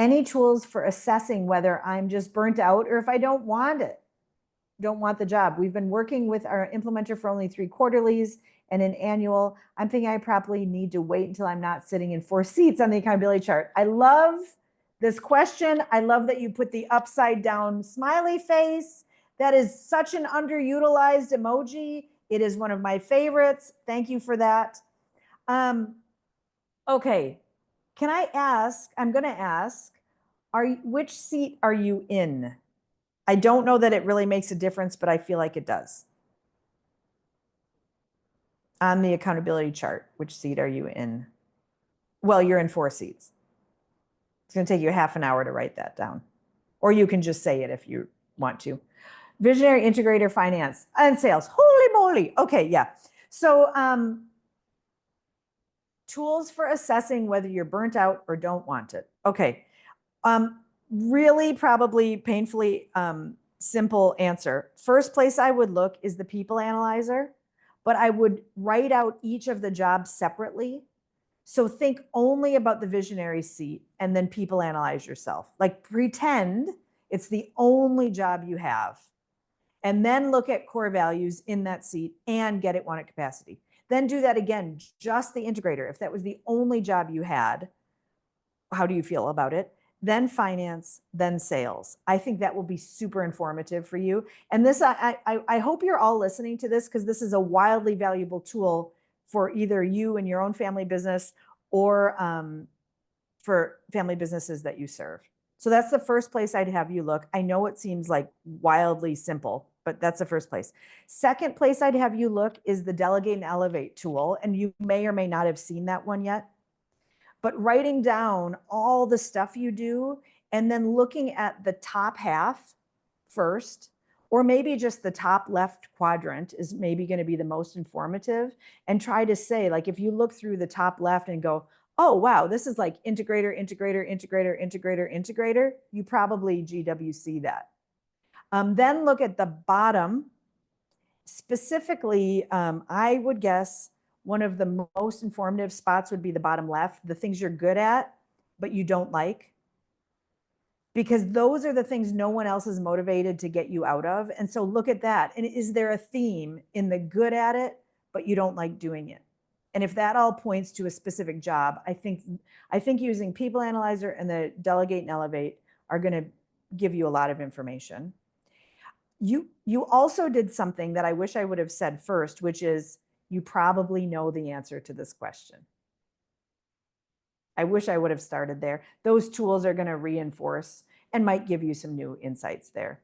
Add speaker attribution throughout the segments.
Speaker 1: Any tools for assessing whether I'm just burnt out or if I don't want it, don't want the job. We've been working with our implementer for only 3 quarterlies and an annual. I'm thinking I probably need to wait until I'm not sitting in 4 seats on the accountability chart. I love this question. I love that you put the upside down smiley face. That is such an underutilized emoji. It is one of my favorites. Thank you for that. Okay. Can I ask, I'm going to ask, which seat are you in? I don't know that it really makes a difference, but I feel like it does. On the accountability chart, which seat are you in? Well, you're in 4 seats. It's going to take you half an hour to write that down. Or you can just say it if you want to. Visionary, integrator, finance, and sales. Holy moly. Okay, yeah. So tools for assessing whether you're burnt out or don't want it. Okay. Really probably painfully simple answer. First place I would look is the people analyzer, but I would write out each of the jobs separately. So think only about the visionary seat and then people analyze yourself. Like pretend it's the only job you have. And then look at core values in that seat and get it one at capacity. Then do that again, just the integrator. If that was the only job you had, how do you feel about it? Then finance, then sales. I think that will be super informative for you. And this, I hope you're all listening to this because this is a wildly valuable tool for either you and your own family business or for family businesses that you serve. So that's the first place I'd have you look. I know it seems like wildly simple, but that's the first place. Second place I'd have you look is the Delegate and Elevate tool. And you may or may not have seen that one yet. But writing down all the stuff you do and then looking at the top half first, or maybe just the top left quadrant is maybe going to be the most informative, and try to say, like, if you look through the top left and go, oh, wow, this is like integrator, integrator, integrator, integrator, integrator, you probably GWC that. Then look at the bottom. Specifically, I would guess one of the most informative spots would be the bottom left, the things you're good at, but you don't like. Because those are the things no one else is motivated to get you out of. And so look at that. And is there a theme in the good at it, but you don't like doing it? And if that all points to a specific job, I think using People Analyzer and the Delegate and Elevate are going to give you a lot of information. You also did something that I wish I would have said first, which is you probably know the answer to this question. I wish I would have started there. Those tools are going to reinforce and might give you some new insights there.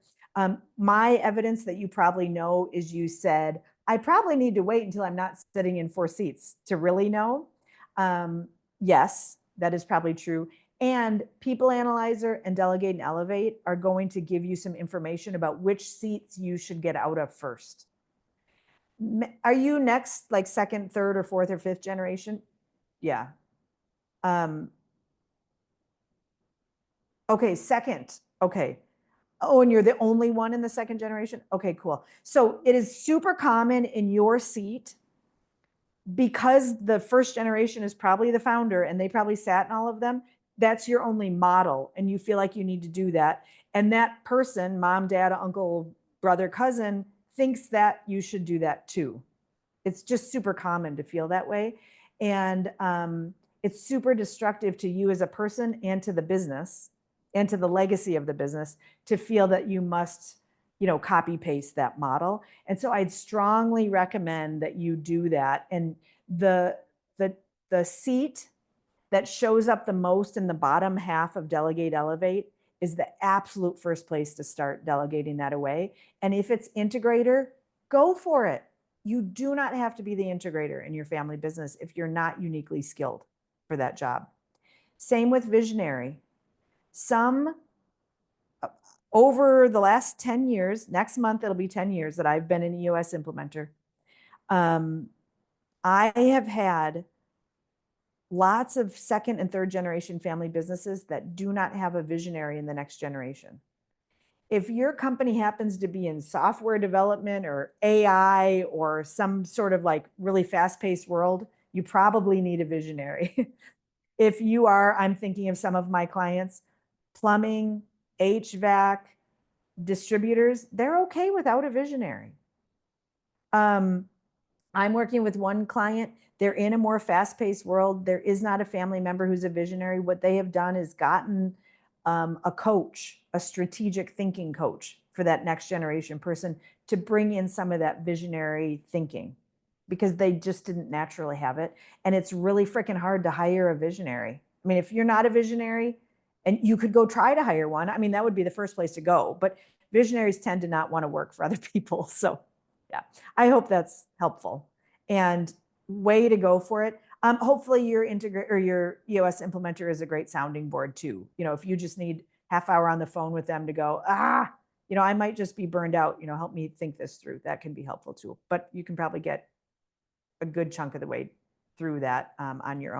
Speaker 1: My evidence that you probably know is you said, I probably need to wait until I'm not sitting in 4 seats to really know. Yes, that is probably true. And People Analyzer and Delegate and Elevate are going to give you some information about which seats you should get out of first. Are you next, like second, third, or fourth, or fifth generation? Yeah. Okay, second. Okay. Oh, and you're the only one in the second generation? Okay, cool. So it is super common in your seat, because the first generation is probably the founder and they probably sat in all of them. That's your only model, and you feel like you need to do that. And that person, mom, dad, uncle, brother, cousin, thinks that you should do that too. It's just super common to feel that way. And it's super destructive to you as a person and to the business and to the legacy of the business to feel that you must, copy paste that model. And so I'd strongly recommend that you do that. And the seat that shows up the most in the bottom half of Delegate Elevate is the absolute first place to start delegating that away. And if it's integrator, go for it. You do not have to be the integrator in your family business if you're not uniquely skilled for that job. Same with visionary. Over the last 10 years, next month it'll be 10 years that I've been an EOS implementer. I have had lots of second and third generation family businesses that do not have a visionary in the next generation. If your company happens to be in software development or AI or some sort of like really fast-paced world, you probably need a visionary. If you are, I'm thinking of some of my clients, plumbing, HVAC, distributors, they're okay without a visionary. I'm working with one client. They're in a more fast-paced world. There is not a family member who's a visionary. What they have done is gotten a coach, a strategic thinking coach for that next generation person to bring in some of that visionary thinking because they just didn't naturally have it. And it's really freaking hard to hire a visionary. I mean, if you're not a visionary and you could go try to hire one, I mean, that would be the first place to go. But visionaries tend to not want to work for other people. So yeah, I hope that's helpful. And way to go for it. Hopefully your integrate or your EOS implementer is a great sounding board too. You know, if you just need half hour on the phone with them to go, I might just be burned out, help me think this through. That can be helpful too. But you can probably get a good chunk of the way through that on your own.